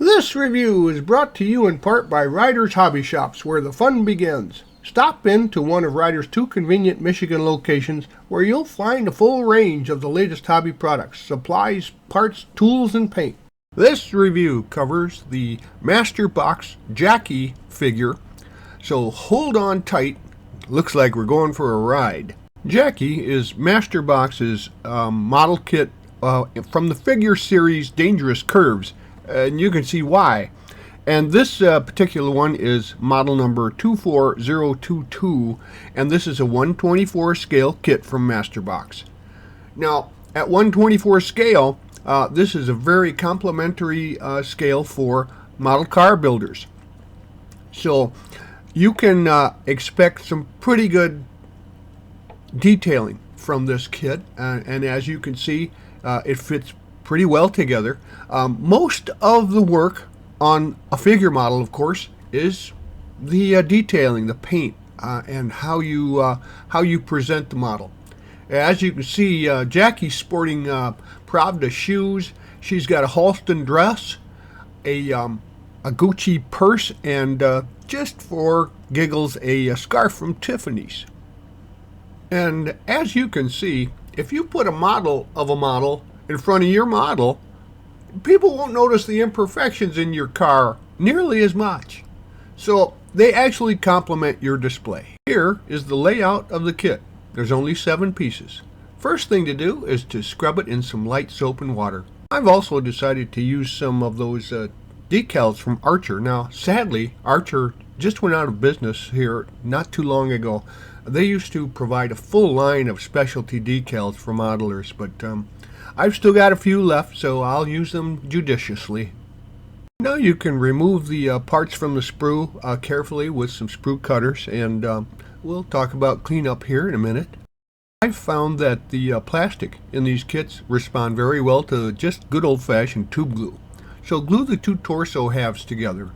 This review is brought to you in part by Ryder's Hobby Shops, where the fun begins. Stop in to one of Ryder's 2 convenient Michigan locations where you'll find a full range of the latest hobby products, supplies, parts, tools, and paint. This review covers the Master Box Jackie figure, so hold on tight. Looks like we're going for a ride. Jackie is Master Box's model kit from the figure series Dangerous Curves, and you can see why. And this particular one is model number 24022, and this is a 1/24 scale kit from Master Box. Now, at 1/24 scale, this is a very complimentary scale for model car builders. So you can expect some pretty good detailing from this kit, and as you can see, it fits pretty well together. Most of the work on a figure model, of course, is the detailing, the paint, and how you present the model. As you can see, Jackie's sporting Pravda shoes. She's got a Halston dress, a Gucci purse, and just for giggles, a scarf from Tiffany's. And as you can see, if you put a model of a model in front of your model, people won't notice the imperfections in your car nearly as much. So they actually complement your display. Here is the layout of the kit. There's only 7 pieces. First thing to do is to scrub it in some light soap and water. I've also decided to use some of those decals from Archer. Now, sadly, Archer just went out of business here not too long ago. They used to provide a full line of specialty decals for modelers, but I've still got a few left, so I'll use them judiciously. Now you can remove the parts from the sprue carefully with some sprue cutters, and we'll talk about cleanup here in a minute. I've found that the plastic in these kits respond very well to just good old-fashioned tube glue. So glue the 2 torso halves together.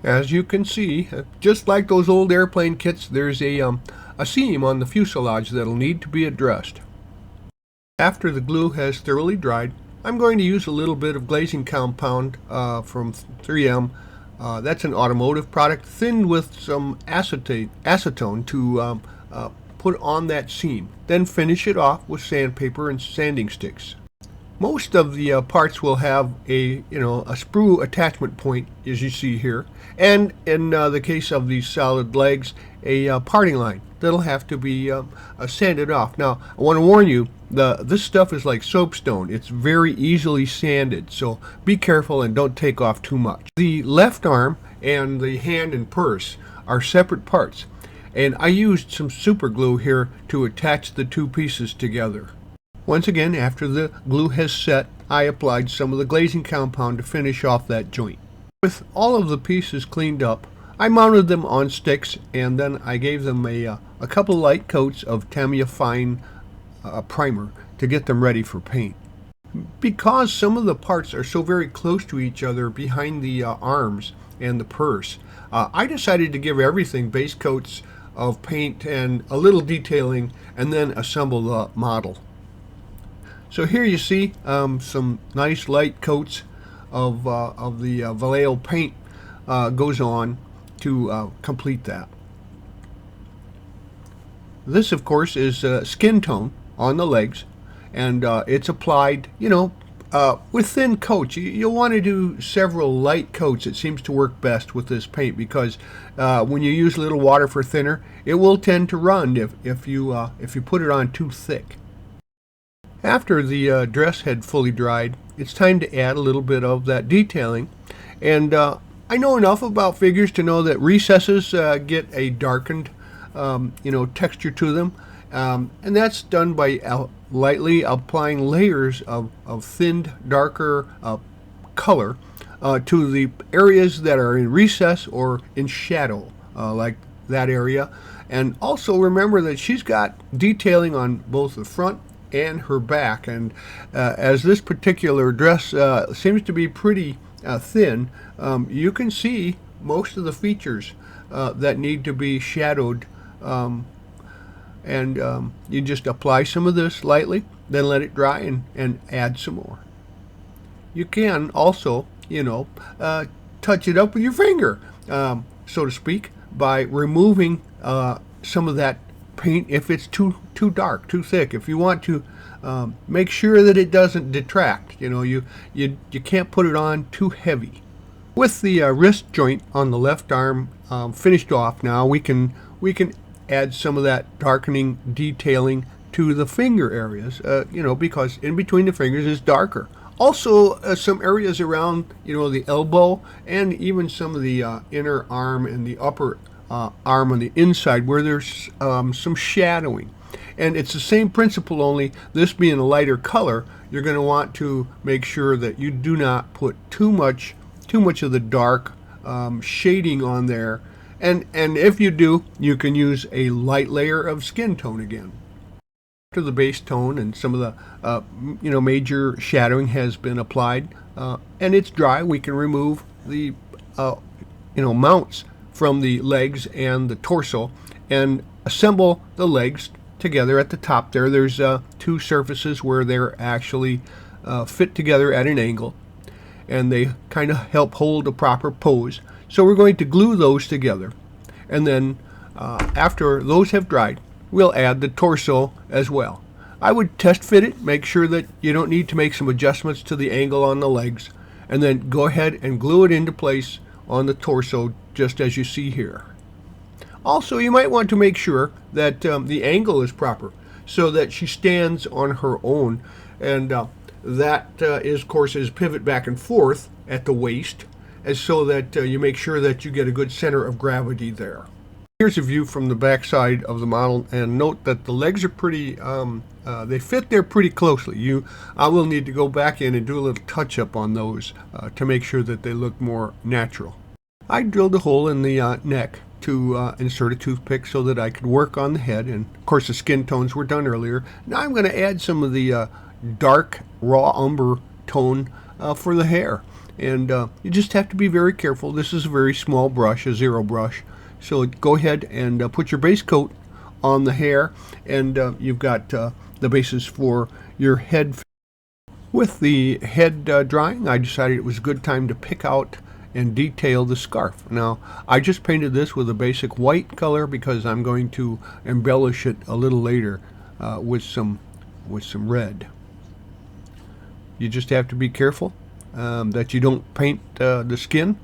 As you can see, just like those old airplane kits, there's a seam on the fuselage that'll need to be addressed. After the glue has thoroughly dried, I'm going to use a little bit of glazing compound from 3M. That's an automotive product, thinned with some acetone to put on that seam. Then finish it off with sandpaper and sanding sticks. Most of the parts will have a sprue attachment point, as you see here, and in the case of these solid legs, a parting line that'll have to be sanded off. Now, I want to warn you, this stuff is like soapstone. It's very easily sanded, so be careful and don't take off too much. The left arm and the hand and purse are separate parts, and I used some super glue here to attach the 2 pieces together. Once again, after the glue has set, I applied some of the glazing compound to finish off that joint. With all of the pieces cleaned up, I mounted them on sticks, and then I gave them a couple light coats of Tamiya Fine primer to get them ready for paint. Because some of the parts are so very close to each other behind the arms and the purse, I decided to give everything base coats of paint and a little detailing, and then assemble the model. So here you see some nice light coats of the Vallejo paint goes on to complete that. This, of course, is skin tone on the legs, and it's applied, with thin coats. You'll want to do several light coats. It seems to work best with this paint because when you use a little water for thinner, it will tend to run if you put it on too thick. After the dress had fully dried, it's time to add a little bit of that detailing. And I know enough about figures to know that recesses get a darkened texture to them. And that's done by lightly applying layers of thinned, darker color to the areas that are in recess or in shadow, like that area. And also remember that she's got detailing on both the front and her back, and as this particular dress seems to be pretty thin, you can see most of the features that need to be shadowed, and you just apply some of this lightly, then let it dry and add some more. You can also touch it up with your finger, so to speak, by removing some of that paint if it's too dark, too thick. If you want to make sure that it doesn't detract, you can't put it on too heavy. With the wrist joint on the left arm finished off, now we can add some of that darkening detailing to the finger areas, because in between the fingers is darker. Also, some areas around, the elbow, and even some of the inner arm and the upper arm on the inside where there's some shadowing. And it's the same principle, only this being a lighter color, you're going to want to make sure that you do not put too much of the dark shading on there. And if you do, you can use a light layer of skin tone again. After the base tone and some of the major shadowing has been applied and it's dry, we can remove the mounts from the legs and the torso and assemble the legs together at the top there. There's two surfaces where they're actually fit together at an angle, and they kind of help hold a proper pose. So we're going to glue those together, and then after those have dried, we'll add the torso as well. I would test fit it, make sure that you don't need to make some adjustments to the angle on the legs, and then go ahead and glue it into place on the torso just as you see here. Also, you might want to make sure that the angle is proper so that she stands on her own, and that is, of course, is pivot back and forth at the waist, and so that you make sure that you get a good center of gravity there. Here's a view from the back side of the model, and note that the legs are pretty, they fit there pretty closely. I will need to go back in and do a little touch up on those to make sure that they look more natural. I drilled a hole in the neck to insert a toothpick so that I could work on the head, and of course the skin tones were done earlier. Now I'm going to add some of the dark raw umber tone for the hair, and you just have to be very careful. This is a very small brush, a zero brush, so go ahead and put your base coat on the hair, and you've got the basis for your head. With the head drying, I decided it was a good time to pick out and detail the scarf. Now, I just painted this with a basic white color because I'm going to embellish it a little later with some red. You just have to be careful that you don't paint the skin,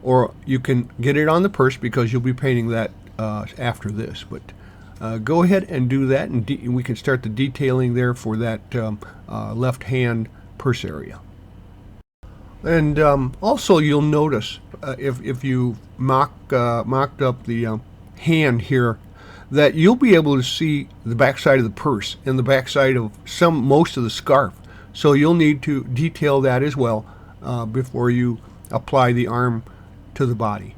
or you can get it on the purse because you'll be painting that after this. But go ahead and do that, and we can start the detailing there for that left hand purse area. And also, you'll notice if you mocked up the hand here, that you'll be able to see the back side of the purse and the back side of most of the scarf. So you'll need to detail that as well before you apply the arm to the body.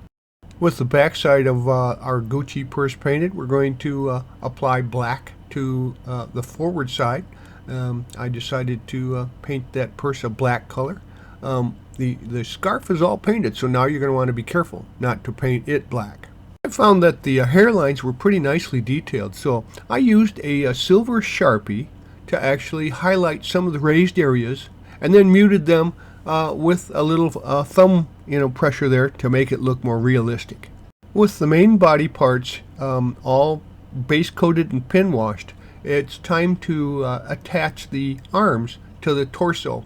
With the back side of our Gucci purse painted, we're going to apply black to the forward side. I decided to paint that purse a black color. The scarf is all painted, so now you're going to want to be careful not to paint it black. I found that the hairlines were pretty nicely detailed, so I used a silver Sharpie to actually highlight some of the raised areas, and then muted them with a little thumb pressure there to make it look more realistic. With the main body parts all base coated and pin washed, it's time to attach the arms to the torso.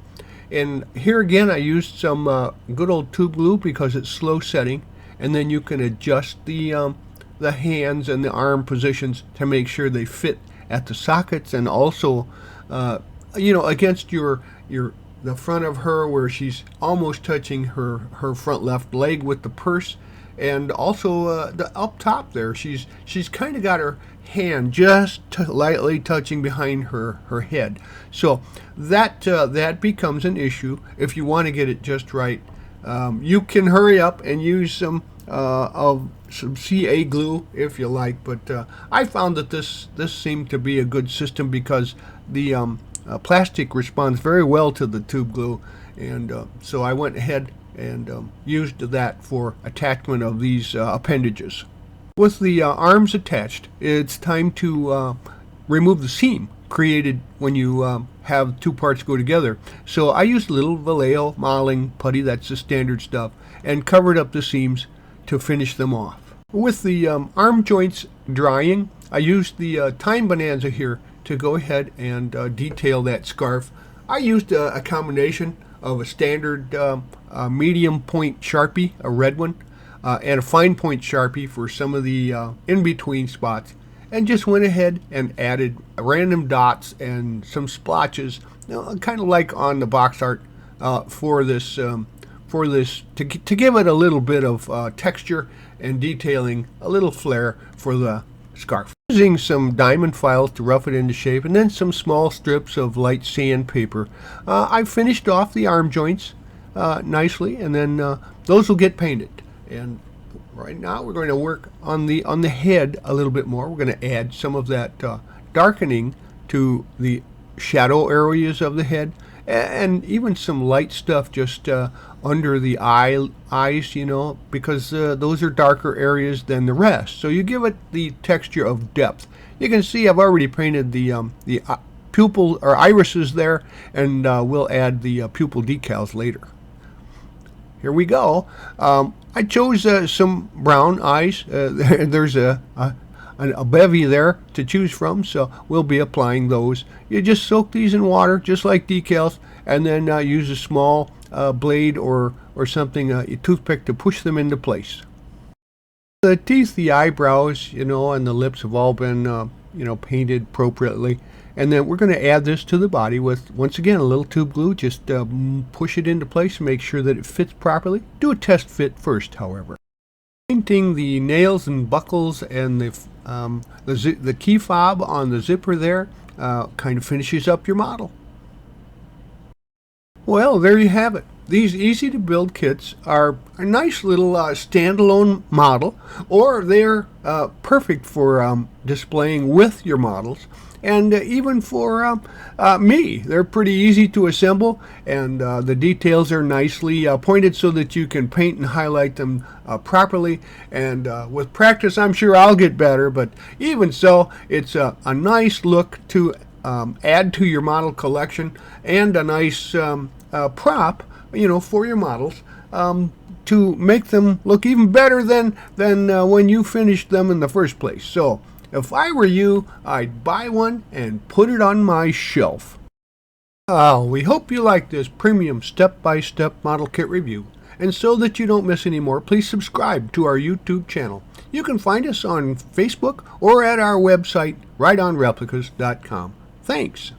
And here again, I used some good old tube glue because it's slow setting, and then you can adjust the hands and the arm positions to make sure they fit at the sockets, and also against the front of her where she's almost touching her front left leg with the purse, and also the up top there, she's kind of got her hand just lightly touching behind her head. So that becomes an issue. If you want to get it just right, you can hurry up and use some CA glue if you like, but I found that this seemed to be a good system because the plastic responds very well to the tube glue, and so I went ahead and used that for attachment of these appendages. With the arms attached, it's time to remove the seam created when you have two parts go together. So I used a little Vallejo modeling putty, that's the standard stuff, and covered up the seams to finish them off. With the arm joints drying, I used the Time Bonanza here to go ahead and detail that scarf. I used a combination of a standard medium point Sharpie, a red one, and a fine point Sharpie for some of the in-between spots, and just went ahead and added random dots and some splotches, kind of like on the box art for this to give it a little bit of texture and detailing, a little flair for the scarf. Using some diamond files to rough it into shape, and then some small strips of light sandpaper, I finished off the arm joints nicely, and then those will get painted. And right now we're going to work on the head a little bit more. We're going to add some of that darkening to the shadow areas of the head, and even some light stuff just under the eyes, because those are darker areas than the rest. So you give it the texture of depth. You can see I've already painted the pupil or irises there, and we'll add the pupil decals later. Here we go. I chose some brown eyes. There's a bevy there to choose from, so we'll be applying those. You just soak these in water, just like decals, and then use a small blade or something, a toothpick, to push them into place. The teeth, the eyebrows, and the lips have all been, painted appropriately. And then we're going to add this to the body with, once again, a little tube glue. Just push it into place and make sure that it fits properly. Do a test fit first, however. Painting the nails and buckles and the key fob on the zipper there kind of finishes up your model. Well, there you have it. These easy to build kits are a nice little standalone model, or they're perfect for displaying with your models. And even for me, they're pretty easy to assemble, and the details are nicely pointed so that you can paint and highlight them properly. And with practice, I'm sure I'll get better, but even so, it's a nice look to add to your model collection, and a nice prop, for your models, to make them look even better than when you finished them in the first place. So if I were you, I'd buy one and put it on my shelf. We hope you like this premium step-by-step model kit review. And so that you don't miss any more, please subscribe to our YouTube channel. You can find us on Facebook or at our website, rightonreplicas.com. Thanks.